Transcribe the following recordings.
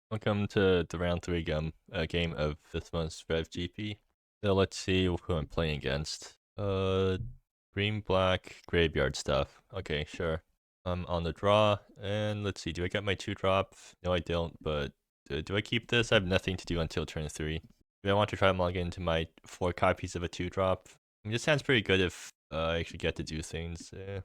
Welcome to the round 3 game of this month's REV GP. So let's see who I'm playing against. Green, black, graveyard stuff. Okay, sure. I'm on the draw, and let's see, do I get my 2-drop? No, I don't, but do I keep this? I have nothing to do until turn 3. Do I want to try and log into my 4 copies of a 2-drop? I mean, this sounds pretty good if I actually get to do things. I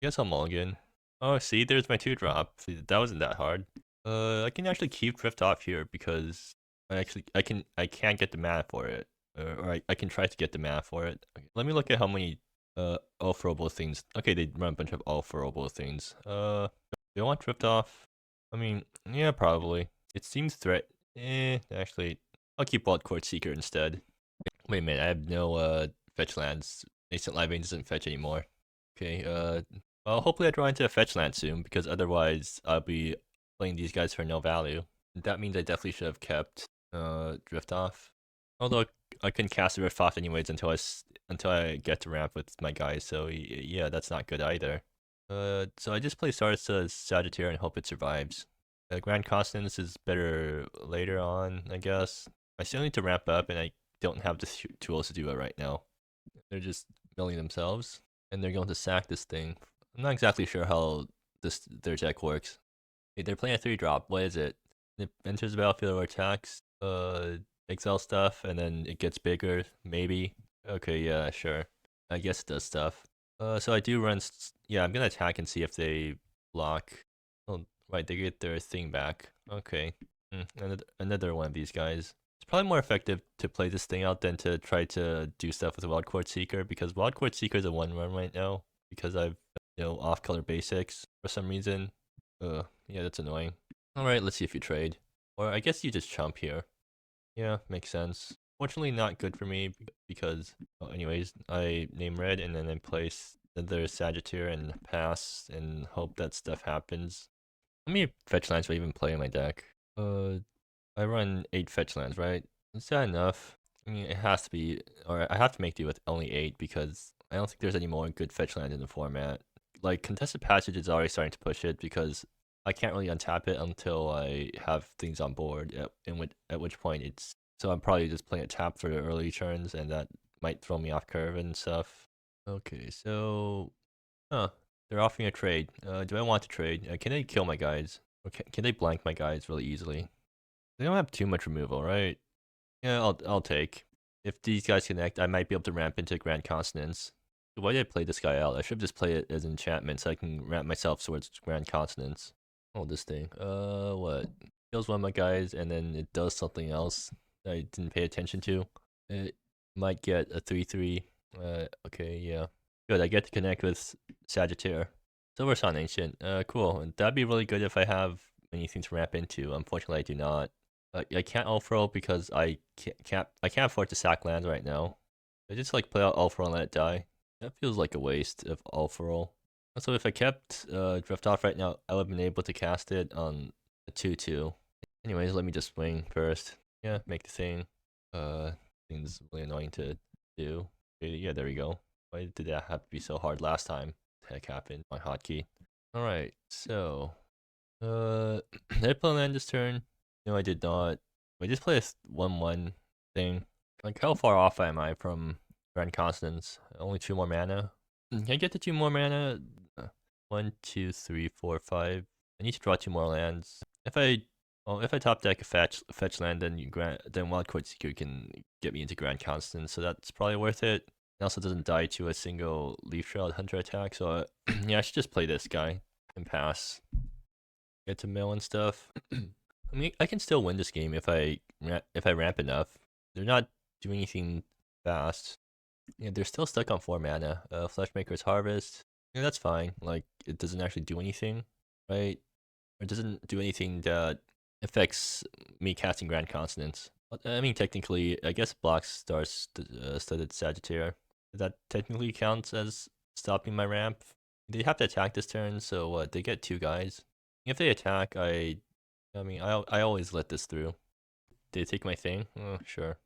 guess I'll mulligan. Oh, see, there's my 2-drop. That wasn't that hard. I can actually keep drift off here because I can't get the mana for it, or I can try to get the mana for it. Okay, let me look at how many all throwable things. Okay, they run a bunch of all throwable things. Do I want drift off? I mean, yeah, probably. It seems threat. Actually, I'll keep Wild Court Seeker instead. Wait a minute, I have no fetch lands. Nascent Live Vein doesn't fetch anymore. Okay, well, hopefully I draw into a fetch land soon because otherwise I'll be playing these guys for no value. That means I definitely should have kept Drift Off. Although I can cast Drift Off anyways until I get to ramp with my guys, so yeah, that's not good either. So I just play Stardust Sagittarius and hope it survives. Grand Consonance is better later on, I guess. I still need to ramp up, and I don't have the tools to do it right now. They're just milling themselves, and they're going to sack this thing. I'm not exactly sure how their deck works. Hey, they're playing a 3-drop. What is it? It enters the battlefield or attacks. Exile stuff, and then it gets bigger. Maybe. Okay, yeah, sure. I guess it does stuff. So I do run. Yeah, I'm gonna attack and see if they block. Oh, right, they get their thing back. Okay. Another one of these guys. It's probably more effective to play this thing out than to try to do stuff with Wild Court Seeker because Wild Court Seeker is a 1-run right now because I've off-color basics for some reason. Yeah, that's annoying. Alright, let's see if you trade. Or I guess you just chump here. Yeah, makes sense. Fortunately not good for me because, well, anyways, I name red and then I place the Sagittarius and pass and hope that stuff happens. How many fetch lands do I even play in my deck? I run 8 fetch lands, right? Is that enough? I mean, it has to be, or I have to make do with only 8 because I don't think there's any more good fetch lands in the format. Like, Contested Passage is already starting to push it because I can't really untap it until I have things on board, at which point it's... So I'm probably just playing a tap for the early turns, and that might throw me off curve and stuff. Okay, so... Huh, they're offering a trade. Do I want to trade? Can they kill my guys? Or can they blank my guys really easily? They don't have too much removal, right? Yeah, I'll take. If these guys connect, I might be able to ramp into Grand Consonance. Why did I play this guy out? I should have just played it as enchantment so I can ramp myself towards Grand Consonance. Oh, this thing. What? Kills one of my guys and then it does something else that I didn't pay attention to. It might get a 3-3. Okay, yeah. Good, I get to connect with Sagittarius. Silver Sun Ancient. Cool. That'd be really good if I have anything to ramp into. Unfortunately, I do not. I can't Ulfro because I can't afford to sack lands right now. I just like play out Ulfro and let it die. That feels like a waste of Ulfro. Also, if I kept Drift Off right now, I would have been able to cast it on a 2-2. Anyways, let me just swing first. Yeah, make the thing. Thing's really annoying to do. Yeah, there we go. Why did that have to be so hard last time? Heck happened. My hotkey. Alright, so did I play land this turn? No, I did not. I just play a 1-1 thing. Like, how far off am I from Grand Constance? Only 2 more mana? Can I get to 2 more mana? 1, 2, 3, 4, 5. I need to draw 2 more lands. If I top deck a fetch land, then Wild Court Seeker can get me into Grand Constance, so that's probably worth it. It also doesn't die to a single Leaf Shroud Hunter attack, so yeah, I should just play this guy and pass. Get to mill and stuff. I mean, I can still win this game if I ramp enough. They're not doing anything fast. Yeah, they're still stuck on 4 mana. Fleshmaker's Harvest. Yeah, that's fine. Like, it doesn't actually do anything, right? It doesn't do anything that affects me casting Grand Consonance. I mean, technically, I guess blocks studded Sagittarius. That technically counts as stopping my ramp. They have to attack this turn, so what? They get 2 guys. If they attack, I mean, I always let this through. Did they take my thing? Oh, sure.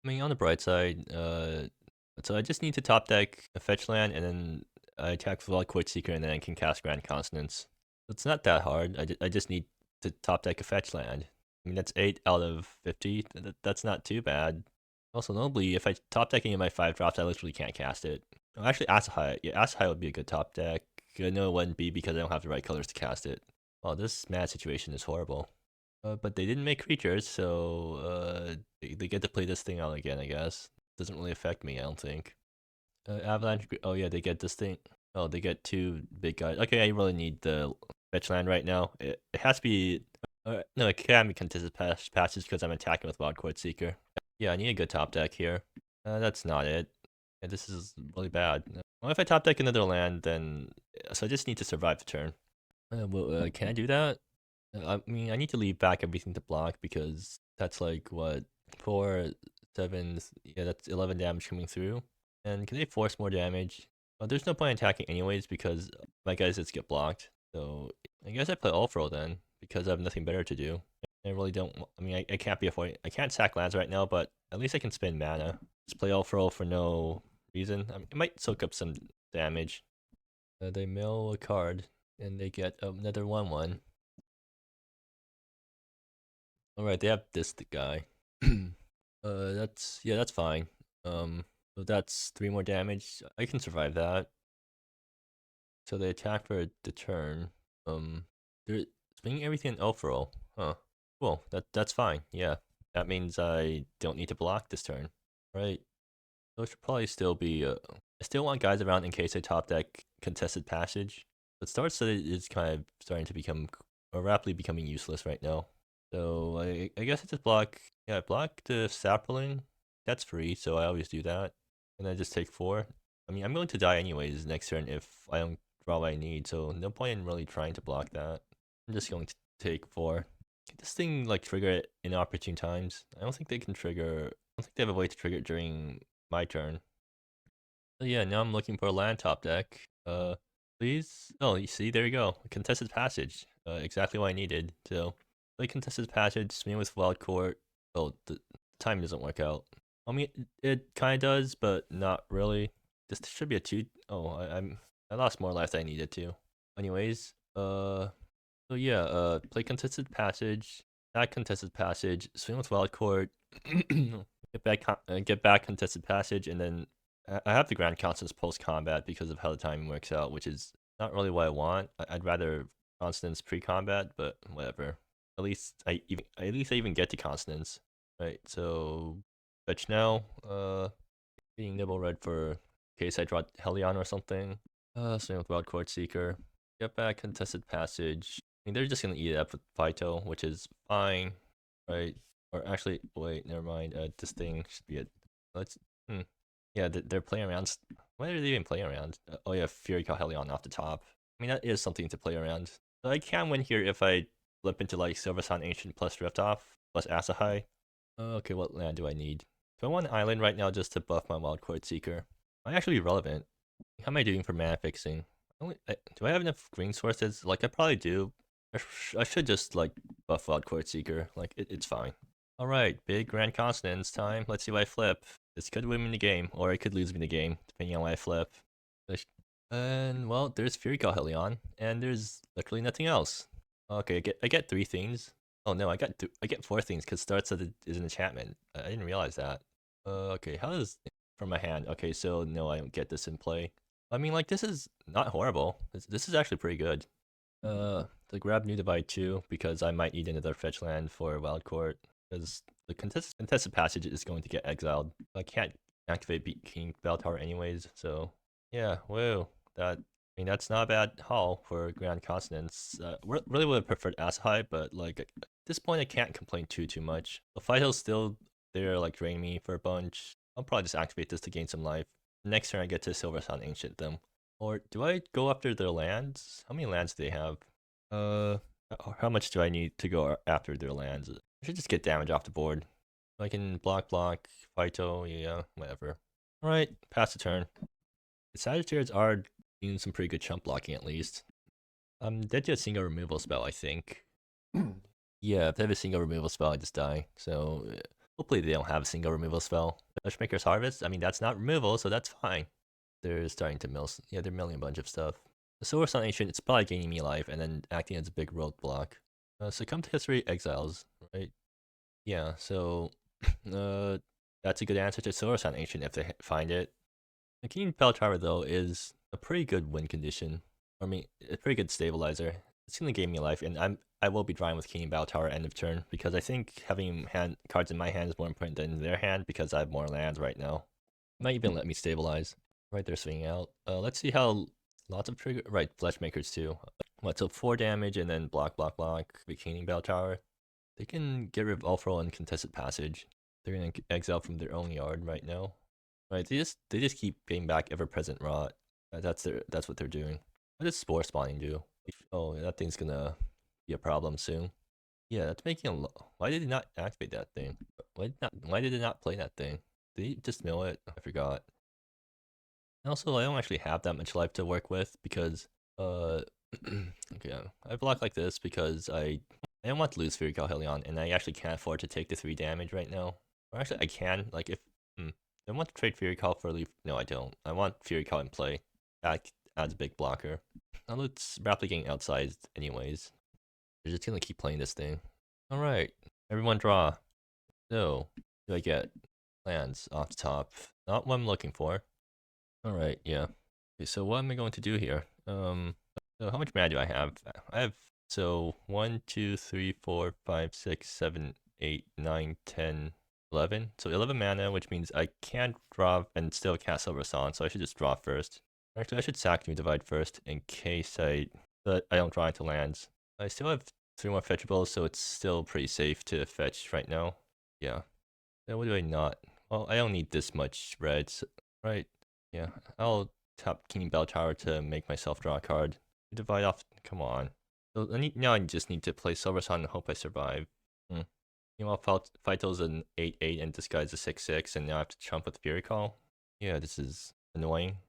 I mean, on the bright side, so I just need to top deck a fetch land, and then I attack with Wild Court Seeker, and then I can cast Grand Consonance. It's not that hard. I just need to top deck a fetch land. I mean, that's 8 out of 50. That's not too bad. Also, notably, if I top deck any of my 5 drops, I literally can't cast it. Oh, actually, Asahai. Yeah, Asahai would be a good top deck. I know it wouldn't be because I don't have the right colors to cast it. Oh, this mad situation is horrible. But they didn't make creatures, so they get to play this thing out again, I guess. Doesn't really affect me, I don't think. Avalanche. Oh yeah, they get this thing. Oh, they get 2 big guys. Okay, I really need the fetch land right now. It has to be. No, it can be contested passage because I'm attacking with Wild Court Seeker. Yeah, I need a good top deck here. That's not it. Yeah, this is really bad. Well, if I top deck another land, then so I just need to survive the turn. Can I do that? I mean, I need to leave back everything to block because that's like what 4, 7. Yeah, that's 11 damage coming through. And can they force more damage? Well, there's no point in attacking anyways because my guys just get blocked. So I guess I play Ulfro then because I have nothing better to do. I really don't. I mean, I can't be avoiding. I can't sack lands right now, but at least I can spend mana. Just play Ulfro for no reason. I mean, it might soak up some damage. They mill a card and they get another 1/1. All right, they have this guy. That's fine. So that's 3 more damage. I can survive that. So they attack for the turn. They're swinging everything in Ulfro. Huh. Cool. That's fine. Yeah. That means I don't need to block this turn. Right. So it should probably still be. I still want guys around in case I top deck contested passage. But Star Studded is kind of starting to become, or rapidly becoming useless right now. So I guess I just block. Yeah, I block the sapling. That's free, so I always do that. And I just take 4. I mean, I'm going to die anyways next turn if I don't draw what I need, so no point in really trying to block that. I'm just going to take 4. Can this thing like trigger it in opportune times? I don't think they can trigger. I don't think they have a way to trigger it during my turn. So yeah, now I'm looking for a land top deck. Please. Oh, you see, there you go. Contested passage. Exactly what I needed. So play contested passage, swing with wild court. Oh, the time doesn't work out. I mean, it kind of does, but not really. This should be a 2. Oh, I lost more life than I needed to. Anyways, so yeah, play contested passage, attack contested passage, swing with wild court, get back contested passage, and then I have the Grand Consonance post combat because of how the timing works out, which is not really what I want. I'd rather Consonance pre combat, but whatever. At least I even get to Consonance, right? So fetch now. Being nibble red for in case I draw Helion or something. Swing with Wild Court Seeker. Get back contested passage. I mean, they're just gonna eat it up with Phyto, which is fine, right? Or actually, wait, never mind. This thing should be it. Let's. Yeah, they're playing around. Why are they even playing around? Oh yeah, Fury Helion off the top. I mean, that is something to play around. So I can win here if I flip into like Silver Sun Ancient plus Drift Off plus Asahai. Okay, what land do I need? Do I want an island right now just to buff my Wild Court Seeker? Might actually be relevant. How am I doing for mana fixing? Do I have enough green sources? Like, I probably do. I should just, like, buff Wild Court Seeker. Like, it's fine. Alright, big Grand Consonance time. Let's see what I flip. This could win me the game, or it could lose me the game, depending on what I flip. And, well, there's Fury Helion, and there's literally nothing else. Okay, I get 3 things. Oh no, I get 4 things because starts is an enchantment. I didn't realize that. Okay, how does from my hand? Okay, so no, I don't get this in play. I mean, like, this is not horrible. This is actually pretty good. To grab New Divide too because I might need another fetch land for Wild Court because the contested passage is going to get exiled. I can't activate King Bell Tower anyways, so yeah, whoa, I mean, that's not a bad haul for Grand Consonance. Really would have preferred Asahai, but like at this point, I can't complain too much. The Phyto's still there, like draining me for a bunch. I'll probably just activate this to gain some life. Next turn, I get to Silver Sun Ancient them. Or do I go after their lands? How many lands do they have? How much do I need to go after their lands? I should just get damage off the board. I can block, Phyto, yeah, whatever. Alright, pass the turn. The Sagittarius are doing some pretty good chump blocking at least. They do a single removal spell, I think. Yeah, if they have a single removal spell, I just die. So hopefully they don't have a single removal spell. Bushmaker's Harvest, I mean, that's not removal, so that's fine. They're starting to mill. Yeah, they're milling a bunch of stuff. The Silver Sun Ancient, it's probably gaining me life and then acting as a big roadblock. Succumb to history, exiles, right? Yeah, so that's a good answer to Sorasan Ancient if they find it. The King Bell Tower, though, is a pretty good win condition. I mean, a pretty good stabilizer. It's gonna gain me life, and I will be drawing with King Bell Tower end of turn because I think having cards in my hand is more important than their hand because I have more lands right now. Might even let me stabilize. Right, they're swinging out. Let's see how lots of trigger. Right, Flesh Makers too. What? So 4 damage and then block, block, block. The King Bell Tower. They can get rid of Ulfro and Contested Passage. They're gonna exile from their own yard right now. Right, they just keep getting back ever-present rot. That's what they're doing. What does Spore Spawning do? Oh, that thing's gonna be a problem soon. Yeah, that's making a lot. Why did it not activate that thing? Why did it not play that thing? Did he just mill it? I forgot. And also, I don't actually have that much life to work with because okay, I block like this because I don't want to lose Fury Call Helion, and I actually can't afford to take the 3 damage right now. Or actually, I can. Like if I want to trade Fury Call for Leaf. No, I don't. I want Fury Call in play. That adds a big blocker. Now it's rapidly getting outsized anyways. They're just gonna keep playing this thing. Alright, everyone draw. So, do I get lands off the top? Not what I'm looking for. Alright, yeah. Okay, so what am I going to do here? So how much mana do I have? I have, so 1, 2, 3, 4, 5, 6, 7, 8, 9, 10, 11. So 11 mana, which means I can't draw and still cast Silver Song, so I should just draw first. Actually, I should sack New Divide first in case I don't draw into lands. I still have 3 more fetchables, so it's still pretty safe to fetch right now. Yeah. Then what do I not? Well, I don't need this much red, so, right? Yeah, I'll tap King Bell Tower to make myself draw a card. Divide off, come on. So now I just need to play Silver Sun and hope I survive. Meanwhile, Phyto's an 8/8 and this guy's a 6/6, and now I have to chump with Fury Call. Yeah, this is annoying.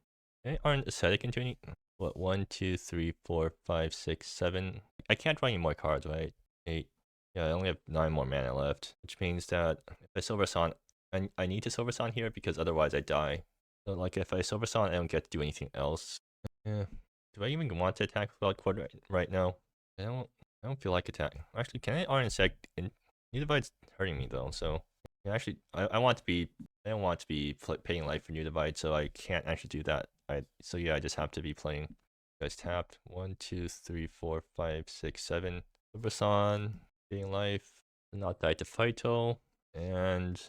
They aren't Ascetic into any. What, 1, 2, 3, 4, 5, 6, 7. I can't draw any more cards, right? 8. Yeah, I only have 9 more mana left, which means that if I Silver Sun, I need to Silver Sun here because otherwise I die. So like if I Silver Sun, I don't get to do anything else. Yeah. Do I even want to attack Wild Cord right now? I don't feel like attack. Actually, can I RNSec? New Divide's hurting me though, so yeah, actually I want to be. I don't want to be paying life for New Divide, so I can't actually do that. So yeah, I just have to be playing. You guys tapped 1, 2, 3, 4, 5, 6, 7. Silver Sun, paying life, not die to Phyto, and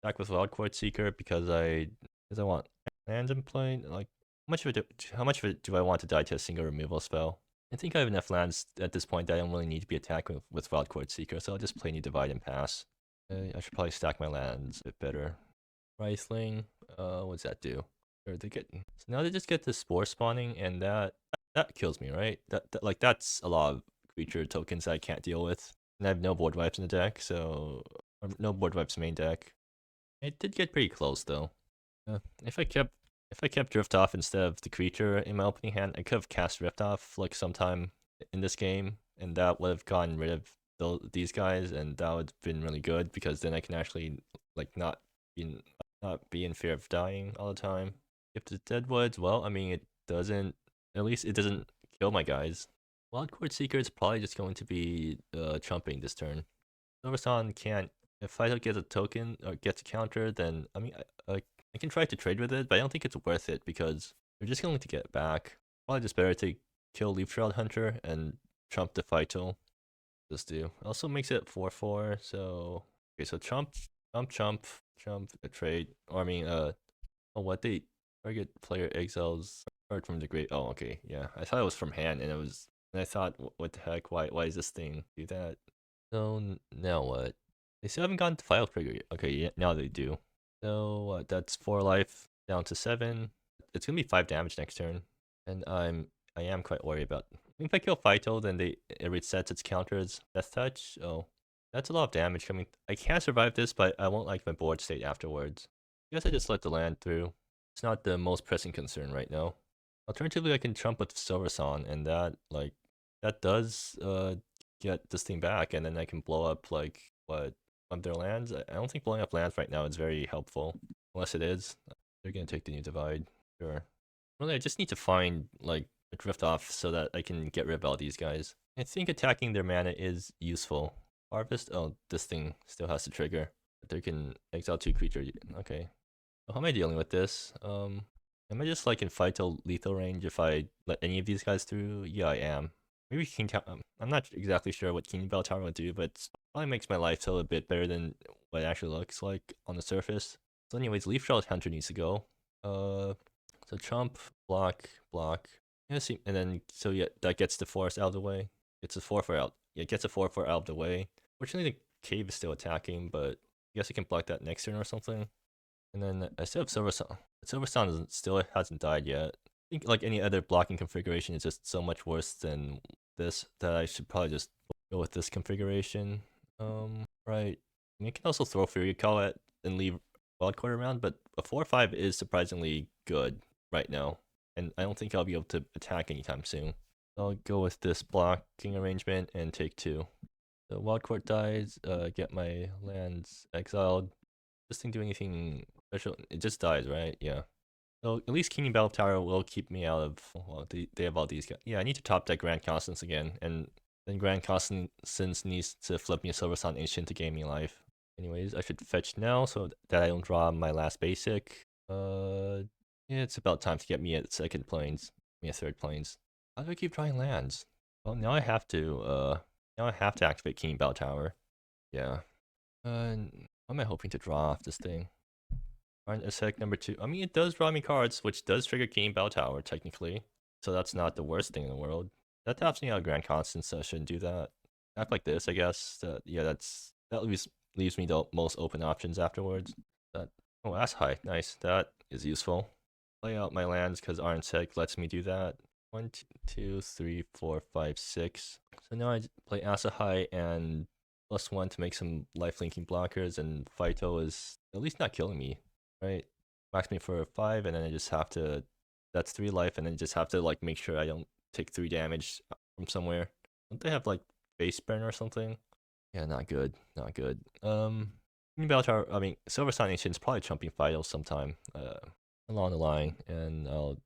back with Wild Cord Seeker because I want lands in play. Like how much of it do I want to die to a single removal spell? I think I have enough lands at this point that I don't really need to be attacking with Wild Cord Seeker, so I'll just play New Divide and pass. I should probably stack my lands a bit better. Rifling, what's that do? Or they get, so now they just get the Spore Spawning, and that kills me, right? That's a lot of creature tokens that I can't deal with. And I have no board wipes in the deck, so no board wipes main deck. It did get pretty close though. If I kept Drift Off instead of the creature in my opening hand, I could have cast Drift Off like sometime in this game, and that would have gotten rid of these guys, and that would have been really good because then I can actually like not be in fear of dying all the time. If the Deadwoods, well, I mean, at least it doesn't kill my guys. Wild Cord Seeker is probably just going to be trumping this turn. Silverstone can't. If Fido gets a token or gets a counter, then I mean, I can try to trade with it, but I don't think it's worth it because we're just going to get it back. Probably just better to kill Leaf Shroud Hunter and trump the Phyto. Just do. Also makes it 4/4. So okay, so trump, a trade. Or I mean, oh, what they target player exiles card from the great. Oh, okay, yeah. I thought it was from hand, and it was. And I thought, what the heck? Why does this thing do that? So now what? They still haven't gotten to file trigger yet. Okay, yeah, now they do. So that's 4 life down to 7. It's gonna be 5 damage next turn, and I am quite worried about. If I kill Phyto, then it resets its counters. Death Touch. Oh, that's a lot of damage coming. I can't survive this, but I won't like my board state afterwards. I guess I just let the land through. It's not the most pressing concern right now. Alternatively, I can trump with Silver Song, and that does get this thing back, and then I can blow up like what of their lands. I don't think blowing up lands right now is very helpful, unless it is. They're gonna take the New Divide, sure. Really, I just need to find like a Drift Off so that I can get rid of all these guys. I think attacking their mana is useful. Harvest? Oh, this thing still has to trigger. But they can exile 2 creatures. Okay. So how am I dealing with this? Am I just like in Phyto lethal range if I let any of these guys through? Yeah, I am. Maybe King Tower. I'm not exactly sure what King Bell Tower would do, but it probably makes my life still a bit better than what it actually looks like on the surface. So anyways, Leaf Shroud Hunter needs to go. So Chump, block, block. Yeah, see, and then so yeah, that gets the forest out of the way. Gets a 4/4 out. Yeah, gets a 4/4 out of the way. Fortunately, the cave is still attacking, but I guess I can block that next turn or something. And then I still have Silver Sun. Silver Sun still hasn't died yet. I think like any other blocking configuration is just so much worse than this that I should probably just go with this configuration. Right. You can also throw Fury Call at and leave Wildcard around, but a 4/5 is surprisingly good right now. And I don't think I'll be able to attack anytime soon. I'll go with this blocking arrangement and take 2. The Wildcard dies, get my lands exiled. This thing do anything special? It just dies, right? Yeah. So at least King Battle Tower will keep me out of. Well, they have all these guys. Yeah, I need to top deck Grand Consonance again, and then Grand Consonance needs to flip me a Silver Sun Ancient to gain me life. Anyways, I should fetch now so that I don't draw my last basic. Yeah, it's about time to get me at second planes, me at third planes. How do I keep drawing lands? Well, now I have to. Now I have to activate King Battle Tower. Yeah. How am I hoping to draw off this thing? Alright, attack number 2. I mean, it does draw me cards, which does trigger King Bell Tower, technically. So that's not the worst thing in the world. That taps me out of Grand Constant, so I shouldn't do that. Act like this, I guess. Yeah, that leaves me the most open options afterwards. Oh, that's high. Nice. That is useful. Play out my lands because Arnsec lets me do that. 1, 2, 3, 4, 5, 6. So now I play Asahai and +1 to make some life-linking blockers, and Phyto is at least not killing me, right? Max me for 5, and then I just have to. That's 3 life, and then just have to like make sure I don't take 3 damage from somewhere. Don't they have like face burn or something? Yeah, not good. Not good. Tower, I mean, Silver Sun Ancient's probably chumping Phyto sometime along the line, and I'll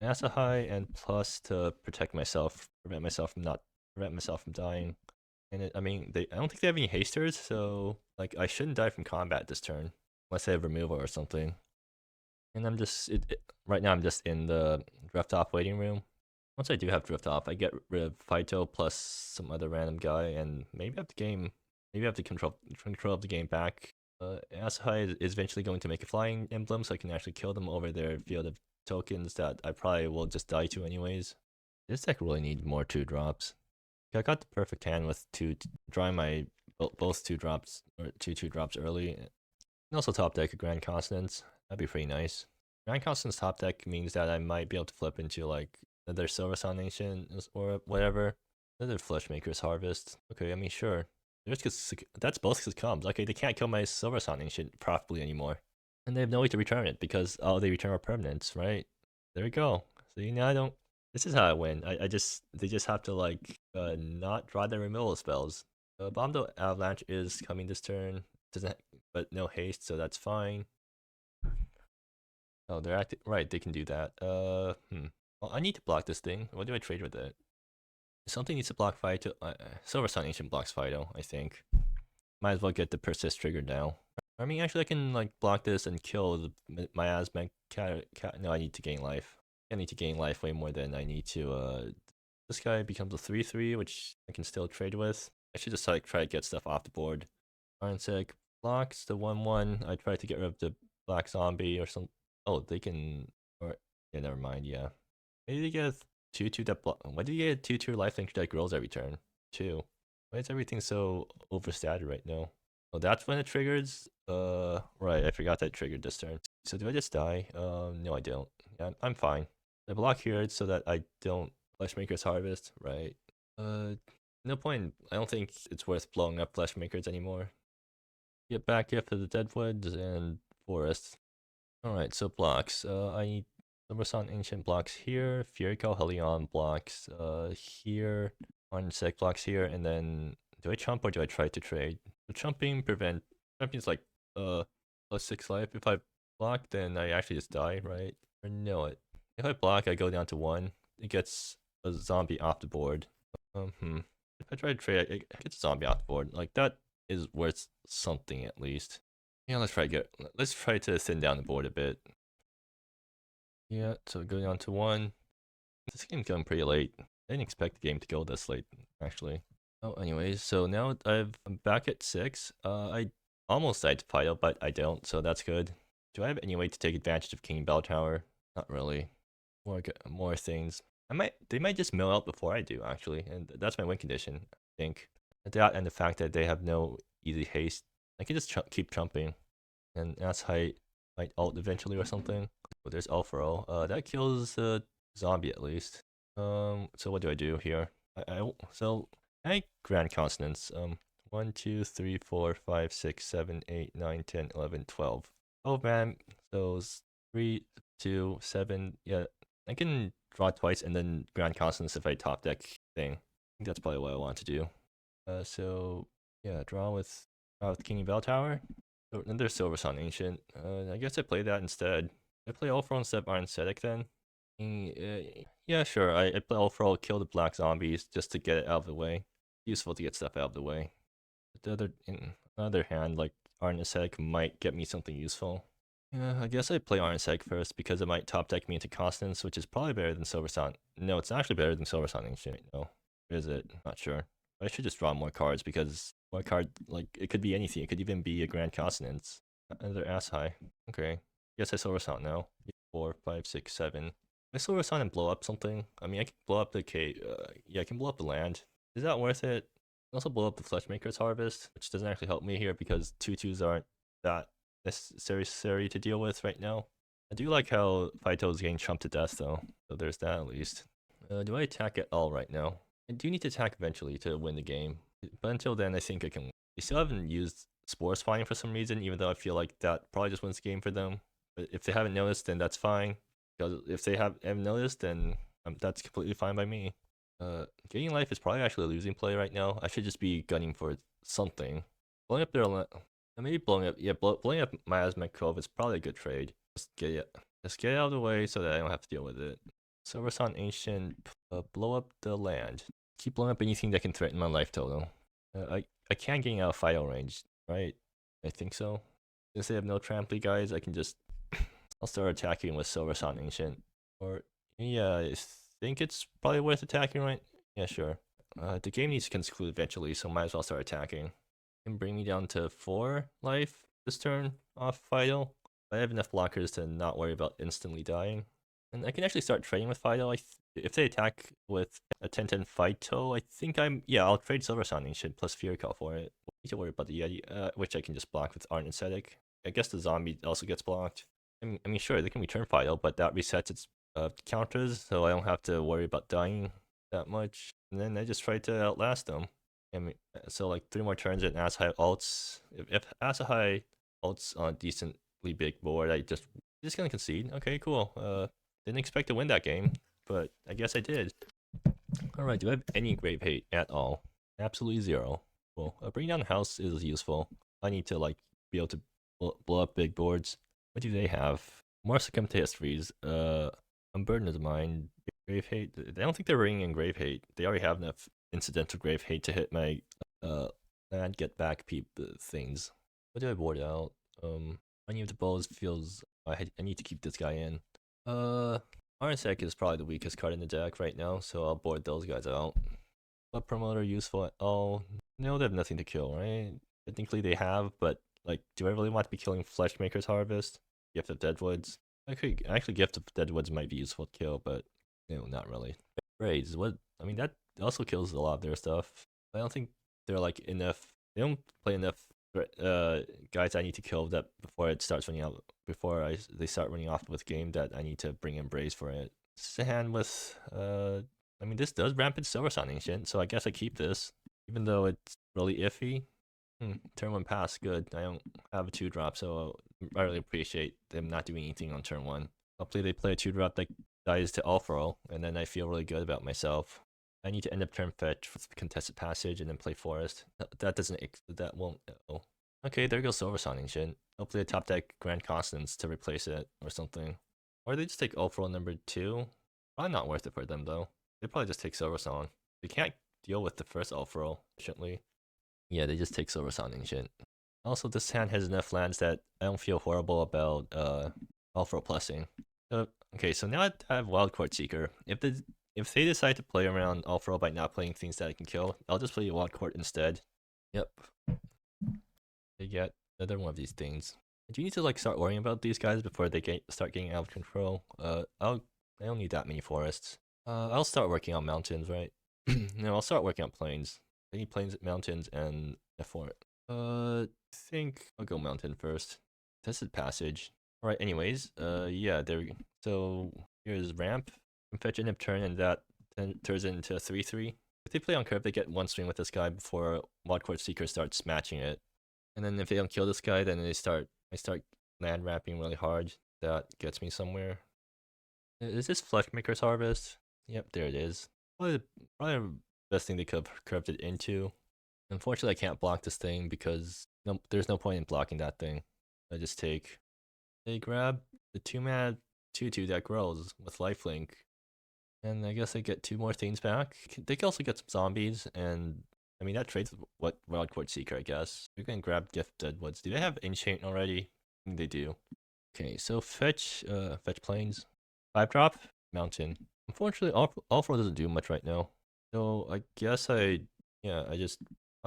Asahai and plus to protect myself, prevent myself from dying. And I mean, I don't think they have any hasters, so like I shouldn't die from combat this turn, unless they have removal or something. And I'm just right now. I'm just in the drift off waiting room. Once I do have drift off, I get rid of Phyto plus some other random guy, and maybe I have the game. Maybe I have to control of the game back. Asahai is eventually going to make a flying emblem, so I can actually kill them over their field of tokens that I probably will just die to anyways. This deck really needs more 2-drops. I got the perfect hand with drawing my both 2-drops or 2/2 drops early. And also top deck a Grand Consonance. That'd be pretty nice. Grand Consonance top deck means that I might be able to flip into like another Silver Sun Ancient or whatever. Another Fleshmaker's Harvest. Okay, I mean sure. That's both comes. Okay, they can't kill my Silver Sun Ancient profitably anymore. And they have no way to return it because all they return are permanents, right? There we go. See, now I don't. This is how I win. They just have to like not draw their removal spells. Bombdo Avalanche is coming this turn. Doesn't, but no haste, so that's fine. Oh, they're active. Right, they can do that. Well, I need to block this thing. What do I trade with it? Something needs to block Phyto. Silver Sun Ancient blocks Phyto, I think. Might as well get the persist triggered now. I mean, actually, I can like block this and kill the miasma cat. No, I need to gain life. I need to gain life way more than I need to. This guy becomes a 3/3, which I can still trade with. I should just like try to get stuff off the board. Arnsec blocks the 1/1. I try to get rid of the black zombie or some. Oh, they can. Or yeah, never mind. Yeah, maybe they get a 2/2 that block. Why do you get a 2/2 lifelink that grows every turn? 2. Why is everything so overstated right now? Oh, that's when it triggers. Right, I forgot that it triggered this turn. So do I just die? No, I don't. Yeah, I'm fine. I block here so that I don't Fleshmaker's Harvest, right? No point. I don't think it's worth blowing up Fleshmakers anymore. Get back here for the Deadwoods and Forest. Alright, so blocks. I need Silver Sun Ancient blocks here, Furico Helion blocks here, Arnsec blocks here, and then do I chump or do I try to trade? The chumping is like +6 life. If I block, then I actually just die, right? Or no, if I block, I go down to 1. It gets a zombie off the board. If I try to trade, I get zombie off the board. Like that is worth something at least. Yeah, let's try to thin down the board a bit. Yeah, so going on to 1. This game's going pretty late. I didn't expect the game to go this late, actually. Oh, anyways, so now I'm back at 6. I almost died to Fido, but I don't, so that's good. Do I have any way to take advantage of King Bell Tower? Not really. More things. They might just mill out before I do, actually, and that's my win condition, I think. That and the fact that they have no easy haste. I can just keep trumping, and that's height might ult eventually or something. Oh, there's Alfaro. That kills the zombie at least. So what do I do here? I Grand Consonance. 1, 2, 3, 4, 5, 6, 7, 8, 9, 10, 11, 12. Oh man, those 3, 2, 7. Yeah, I can draw twice and then Grand Consonance if I top deck thing. I think that's probably what I want to do. So yeah, draw with King Bell Tower. So, and there's Silver Sun Ancient. I guess I play that instead. I play Alfaro instead of Iron Ascetic then. Yeah, sure. I play Alfaro, kill the black zombies just to get it out of the way. Useful to get stuff out of the way. But on the other hand, like Iron Ascetic might get me something useful. Yeah, I guess I play Iron Ascetic first because it might top deck me into Consonance, which is probably better than Silver Sun. No, it's actually better than Silver Sun Ancient. No, is it? Not sure. I should just draw more cards because more card, like, it could be anything. It could even be a Grand Consonance. Another ass high. Okay. Guess I Silver Sun now. 4, 5, 6, 7. I Silver Sun and blow up something. I mean, I can blow up the yeah, I can blow up the land. Is that worth it? I can also blow up the Fleshmaker's Harvest, which doesn't actually help me here because 2/2s aren't that necessary to deal with right now. I do like how Fido is getting trumped to death though, so there's that at least. Do I attack at all right now? I do need to attack eventually to win the game, but until then I think I can. They still haven't used Spore Spawning for some reason, even though I feel like that probably just wins the game for them. But if they haven't noticed, then that's fine. Because if they haven't noticed, then that's completely fine by me. Gaining life is probably actually a losing play right now. I should just be gunning for something. Blowing up maybe blowing up Miasma Cove is probably a good trade. Just get it out of the way so that I don't have to deal with it. Silver Sun Ancient, blow up the land. Keep blowing up anything that can threaten my life total. I can't get out of Fido range, right? I think so. Since they have no trample guys, I can just I'll start attacking with Silver Sun Ancient. Or yeah, I think it's probably worth attacking, right? Yeah, sure. The game needs to conclude eventually, so might as well start attacking. Can bring me down to 4 life this turn off Fido. I have enough blockers to not worry about instantly dying. And I can actually start trading with Fido. If they attack with a 10-10 Fido, I think I'll trade Silver Sun Ancient plus Fear Call for it. I need to worry about the Yeti, which I can just block with Art Ascetic. I guess the zombie also gets blocked. I mean, sure, they can return Fido, but that resets its counters, so I don't have to worry about dying that much. And then I just try to outlast them. I mean, so like 3 more turns and Asahai ults. If Asahai ults on a decently big board, I just gonna concede. Okay, cool. Didn't expect to win that game, but I guess I did. Alright, do I have any grave hate at all? Absolutely 0. Well, bringing down the house is useful. I need to like be able to blow up big boards. What do they have? More succumb to histories. Unburden of Mind, grave hate. I don't think they're bringing in grave hate. They already have enough incidental grave hate to hit my and get back things. What do I board out? Any of the balls feels I need to keep this guy in. Arsec is probably the weakest card in the deck right now, so I'll board those guys out. Blood Promoter useful at all? No, they have nothing to kill, right? Technically they have, but like, do I really want to be killing Fleshmaker's Harvest? Gift of Deadwoods? Actually Gift of Deadwoods might be useful to kill, but no, not really. Raids, I mean, that also kills a lot of their stuff. I don't think they're like enough. They don't play enough guys I need to kill that before it starts running out. Before they start running off with game that I need to bring in Braze for it. This is a hand with I mean, this does Rampant Silver Sun Ancient, so I guess I keep this, even though it's really iffy. Turn 1 pass, good. I don't have a 2-drop, so I really appreciate them not doing anything on turn 1. Hopefully they play a 2-drop that dies to Alfaro, and then I feel really good about myself. I need to end up turn fetch with Contested Passage and then play Forest. That won't. Oh. Okay, there goes Silver Sun Ancient. Hopefully they top deck Grand Consonance to replace it or something. Or they just take Alfaro number 2. Probably not worth it for them though. They probably just take Silver Sun. They can't deal with the first Ulfro efficiently. Yeah, they just take Silver Sounding shit. Also, this hand has enough lands that I don't feel horrible about Ulfro plussing. Okay, so now I have Wildcard Seeker. If they decide to play around Ulfro by not playing things that I can kill, I'll just play Wildcard instead. Yep. They get another one of these things. Do you need to like start worrying about these guys before they start getting out of control? I don't need that many forests. I'll start working on mountains, right? No, I'll start working on plains. I need plains, mountains, and a fort. I think I'll go mountain first. Tested passage. Alright, anyways, yeah, there we go. So here's ramp. Fetch in turn, and that turns into a 3-3. If they play on curve, they get one swing with this guy before Wildcard Seeker starts matching it. And then if they don't kill this guy, then I start land wrapping really hard. That gets me somewhere. Is this Fleshmaker's Harvest? Yep, there it is. Probably the best thing they could have curved it into. Unfortunately, I can't block this thing because there's no point in blocking that thing. I just take. They grab the 2-mana 2/2 that grows with lifelink. And I guess I get 2 more things back. They can also get some zombies, and I mean that trades with what Wildcard Seeker, I guess. We're gonna grab Gifted Woods. Do they have Enchant already? I think they do. Okay, so fetch plains. 5-drop mountain. Unfortunately, Ulfro doesn't do much right now. So I guess I'll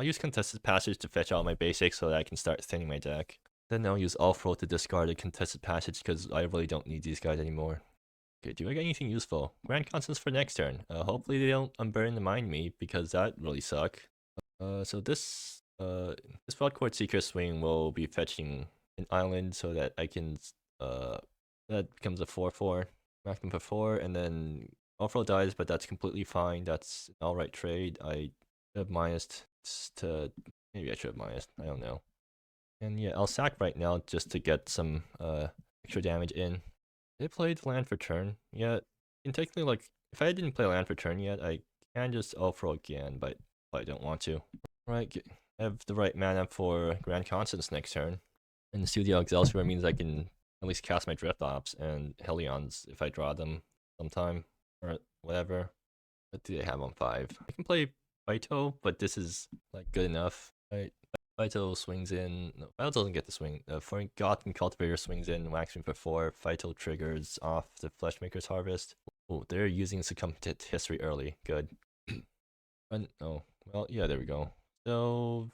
use Contested Passage to fetch out my basics so that I can start thinning my deck. Then I'll use Ulfro to discard a Contested Passage because I really don't need these guys anymore. Okay, do I get anything useful? Grand Consonance for next turn. Hopefully they don't Unburden the Mind me because that really suck. So this Wildcard Seeker swing will be fetching an island so that I can that becomes a 4/4. Max them for 4, and then Ulfro dies, but that's completely fine. That's an alright trade. I should have minused to maybe I should have minused. I don't know. And yeah, I'll sack right now just to get some extra damage in. They played land for turn yet. And technically, like, if I didn't play land for turn yet, I can just Ulfro again, but I don't want to. Right, I have the right mana for Grand Consonance next turn. And Studio Excelsior means I can at least cast my Drift Ops and Helions if I draw them sometime, or whatever. What do they have on 5? I can play Phyto, but this is, like, good enough, right? Phyto swings in. No, Phyto doesn't get the swing. Forgotten Cultivator swings in, waxing for 4. Phyto triggers off the Fleshmaker's Harvest. Oh, they're using Succumb to History early. Good. Oh, well, yeah, there we go. So,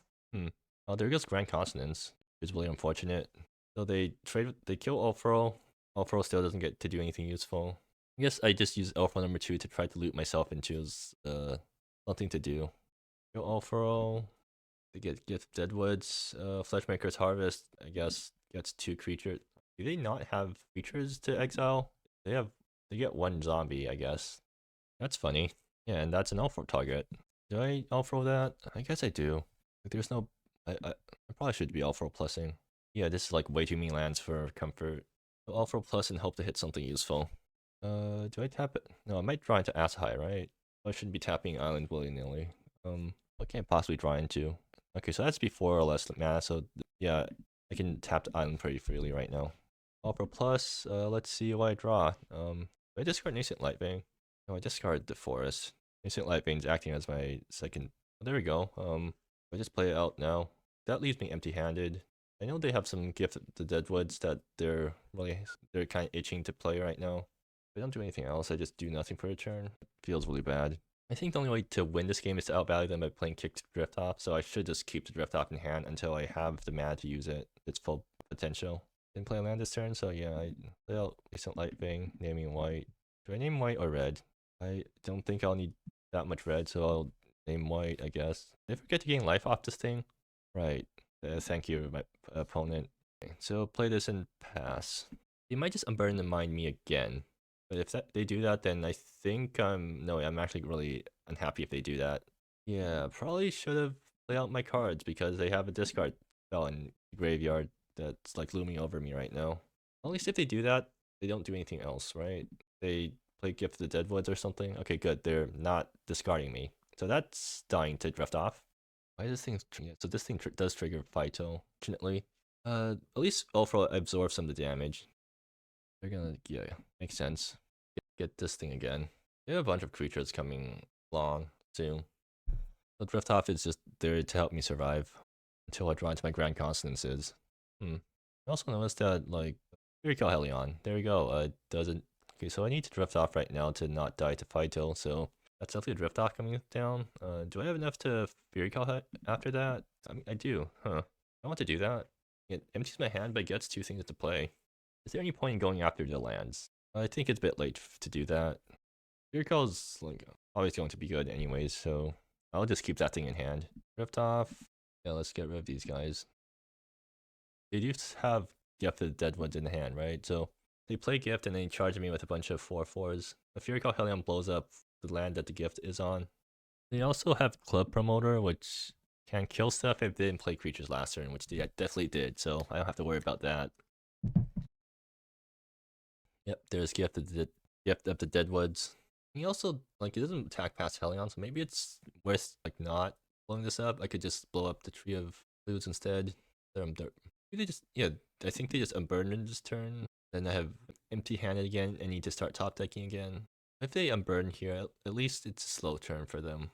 oh, there goes Grand Consonance. It's really unfortunate. So they kill Ulfro. Ulfro still doesn't get to do anything useful. I guess I just use Ulfro number 2 to try to loot myself into something to do. Kill Ulfro. They get Deadwoods. Fleshmaker's Harvest, I guess, gets 2 creatures. Do they not have creatures to exile? They get 1 zombie, I guess. That's funny. Yeah, and that's an Ulfro target. Do I Ulfro that? I guess I do. Like, there's no. I probably should be Ulfro plussing. Yeah, this is like way too many lands for comfort. So Ulfro plus and hope to hit something useful. Do I tap it? No, I might draw into Asahai, right? I shouldn't be tapping Island willy-nilly. What can I possibly draw into? Okay, so that's before or less mana, so yeah, I can tap the Island pretty freely right now. Ulfro plus, let's see what I draw. Do I discard Nascent Lightbane? No, I discard the Forest. Nascent Lightbane's acting as my second. Oh, there we go. I just play it out now. That leaves me empty-handed. I know they have some Gift of the Deadwoods that they're kind of itching to play right now. If I don't do anything else, I just do nothing for a turn. It feels really bad. I think the only way to win this game is to outvalue them by playing Kicked Drift Off, so I should just keep the Drift Off in hand until I have the mana to use it, its full potential. Didn't play a land this turn, so yeah, I play out Recent Lightbane, naming white. Do I name white or red? I don't think I'll need that much red, so I'll name white, I guess. Did I forget to gain life off this thing? Right. Thank you, my opponent. Okay, so play this and pass. They might just Unburden the Mind me again. But if they do that, then I think I'm actually really unhappy if they do that. Yeah, probably should have played out my cards because they have a discard spell in the graveyard that's like looming over me right now. At least if they do that, they don't do anything else, right? They play Gift of the Deadwoods or something. Okay, good. They're not discarding me. So that's dying to drift off. Why does this thing? So this thing does trigger Phyto, fortunately. At least Ulfro absorbs some of the damage. They're gonna, yeah, makes sense. Get this thing again. They have a bunch of creatures coming along soon. The drift off is just there to help me survive until I draw into my Grand Consonances. I also noticed that, like, here we go, Helion. There we go. Doesn't. Okay, so I need to drift off right now to not die to Phyto, so that's definitely a drift off coming down. Do I have enough to Fury Call after that? I mean, I do, huh? I want to do that. It empties my hand, but gets two things to play. Is there any point in going after the lands? I think it's a bit late to do that. Fury Call is, like, always going to be good anyways, so I'll just keep that thing in hand. Drift off. Yeah, let's get rid of these guys. They do have Gift of the Deadwoods in hand, right? So they play Gift and they charge me with a bunch of 4/4s. The Fury Call Helion blows up the land that the Gift is on. They also have Club Promoter, which can kill stuff if they didn't play creatures last turn, which they definitely did, so I don't have to worry about that. Yep, there's Gift of the Deadwoods. He also, like, it doesn't attack past Helion, so maybe it's worth, like, not blowing this up. I could just blow up the Tree of Blues instead. They just, yeah, I think they just unburden this turn. Then I have empty-handed again and need to start top decking again. If they unburden here, at least it's a slow turn for them.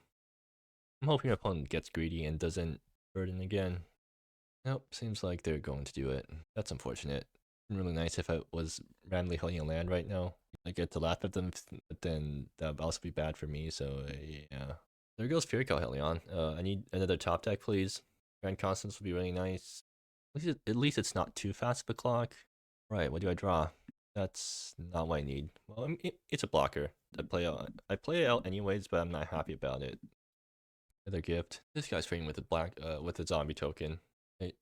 I'm hoping your opponent gets greedy and doesn't burden again. Nope, seems like they're going to do it. That's unfortunate. Really nice if I was randomly holding a land right now. I get to laugh at them, but then that would also be bad for me, so yeah. There goes Fury Call Helion. I need another top deck, please. Grand Constance would be really nice. At least it's not too fast of a clock. Right, what do I draw? That's not what I need. Well, I mean, it's a blocker. I play it out anyways, but I'm not happy about it. Another Gift. This guy's fighting with a zombie token. Hey,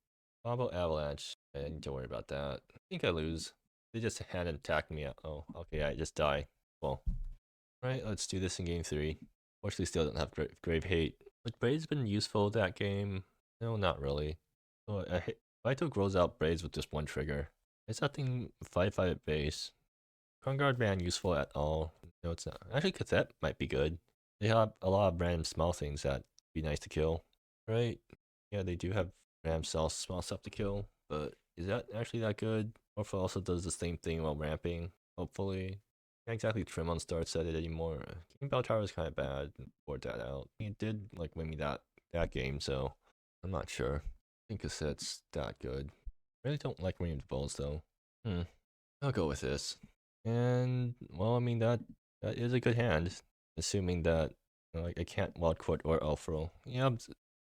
combo Avalanche. I need to worry about that. I think I lose. They just had an attack me. Oh, okay, I just die. Well, right, let's do this in game 3. Fortunately, still don't have Grave Hate. But Braid's been useful that game. No, not really. So Vito grows out Braids with just one trigger. Is that thing 5/5 at base? Krunguard Van useful at all? No, it's not. Actually, Cassette might be good. They have a lot of random small things that be nice to kill, right? Yeah, they do have random small stuff to kill, but is that actually that good? Morpho also does the same thing while ramping, hopefully. Can't exactly trim on start set it anymore. Game Bell Tower is kind of bad. Board that out. He did like win me that game, so I'm not sure. I think Cassette's that good. I really don't like Williams Bowls though. I'll go with this. And well, I mean that is a good hand, assuming that I can't wild court or elf roll. Yeah,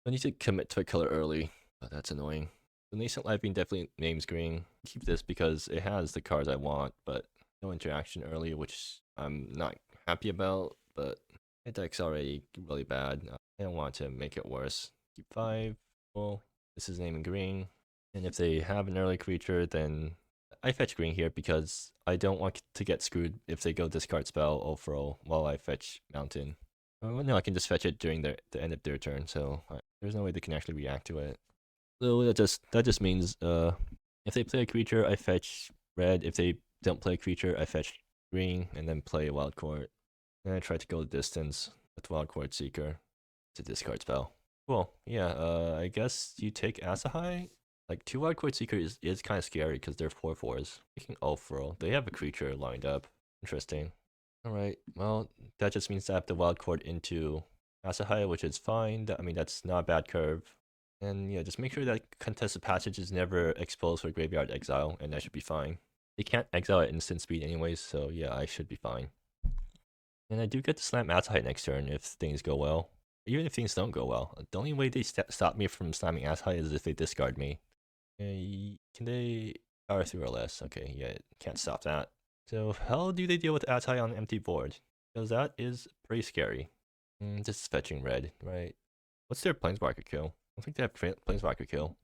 I need to commit to a color early. Oh, that's annoying. The Nascent Life Being definitely names green. Keep this because it has the cards I want, but no interaction early, which I'm not happy about. But my deck's already really bad. I don't want to make it worse. Keep 5. Well, this is naming green. And if they have an early creature, then I fetch green here because I don't want to get screwed if they go discard spell overall while I fetch mountain. Well, no, I can just fetch it during the end of their turn, so there's no way they can actually react to it. So that just means if they play a creature, I fetch red. If they don't play a creature, I fetch green and then play a wild court. And I try to go the distance with wild court seeker to discard spell. Cool. Yeah. I guess you take Asahai. Like 2 wild court seeker is kind of scary because they're 4/4s. Taking Ulfro. They have a creature lined up. Interesting. Alright, well, that just means I have to wild court into Asahaya, which is fine. I mean, that's not a bad curve. And yeah, just make sure that Contested Passage is never exposed for Graveyard Exile, and that should be fine. They can't exile at instant speed anyways, so yeah, I should be fine. And I do get to slam Asahaya next turn if things go well. Even if things don't go well. The only way they stop me from slamming Asahaya is if they discard me. Can they power through or less? Okay, yeah, can't stop that. So how do they deal with Asahaya on an empty board? Because that is pretty scary. Just fetching red, right? What's their Planeswalker kill? I don't think they have Planeswalker kill.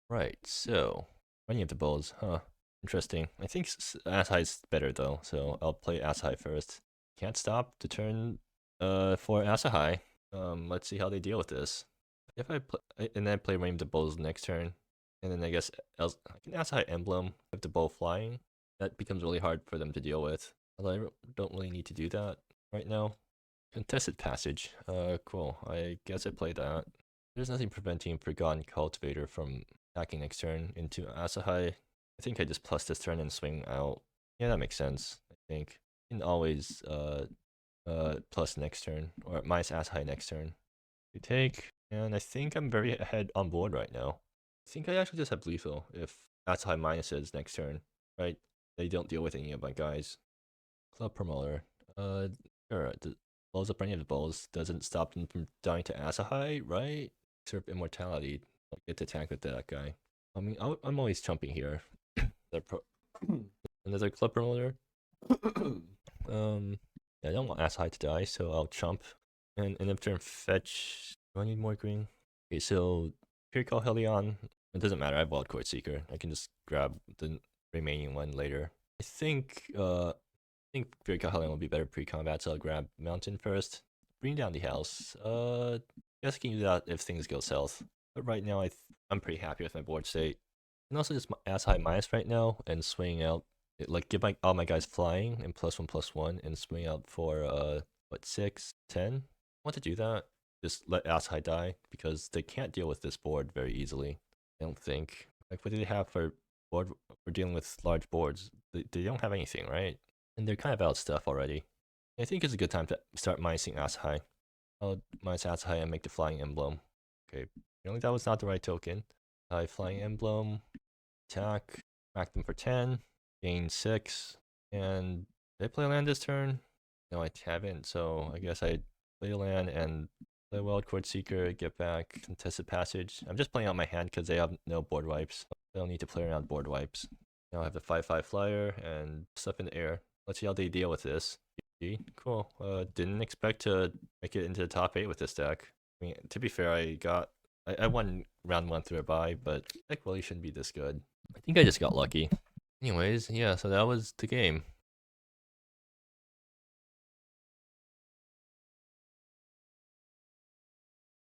Right, so running of the bulls, huh? Interesting. I think Asahai's better though, so I'll play Asahai first. Can't stop the turn for Asahai. Let's see how they deal with this. If I play and then play Running of the Bulls next turn, and then I guess I can Asahai Emblem with the bow flying. That becomes really hard for them to deal with. Although I don't really need to do that right now. Contested Passage. Cool. I guess I play that. There's nothing preventing Forgotten Cultivator from attacking next turn into Asahai. I think I just plus this turn and swing out. Yeah, that makes sense. I think you can always plus next turn or minus Asahai next turn. We take, and I think I'm very ahead on board right now. I think I actually just have lethal if that's high minuses next turn, right? They don't deal with any of my guys. Club promoter. Sure. Blows up any of the balls doesn't stop them from dying to Asahai, right? Serve immortality. I'll get to attack with that guy. I mean, I'm always chumping here. Another club promoter. Yeah, I don't want Asahai to die, so I'll chump. And end of turn fetch. Do I need more green? Okay, so here call Helion. It doesn't matter. I have Wild Court Seeker. I can just grab the remaining one later. I think Fury Call Helion will be better pre-combat, so I'll grab Mountain first. Bring down the house. Guess I can use that if things go south. But right now, I'm pretty happy with my board state. And also just Asahai minus right now and swing out. Like give all my guys flying and +1/+1 and swing out for what 6, 10. I want to do that. Just let Asahai die because they can't deal with this board very easily. I don't think. Like what do they have for board? We're dealing with large boards. They don't have anything, right? And they're kind of out of stuff already. I think it's a good time to start minusing Asahai. I'll minus Asahai and make the flying emblem. Okay, apparently that was not the right token. Flying emblem, attack, smack them for 10, gain 6, and did I play land this turn? No, I haven't, so I guess I play a land and play Wild Court Seeker, get back, Contested Passage. I'm just playing out my hand because they have no board wipes. I don't need to play around board wipes. Now I have the 5/5 flyer and stuff in the air. Let's see how they deal with this. Cool. Didn't expect to make it into the top 8 with this deck. I mean, to be fair, I won round 1 through a bye, but deck really shouldn't be this good. I think I just got lucky. Anyways, yeah, so that was the game.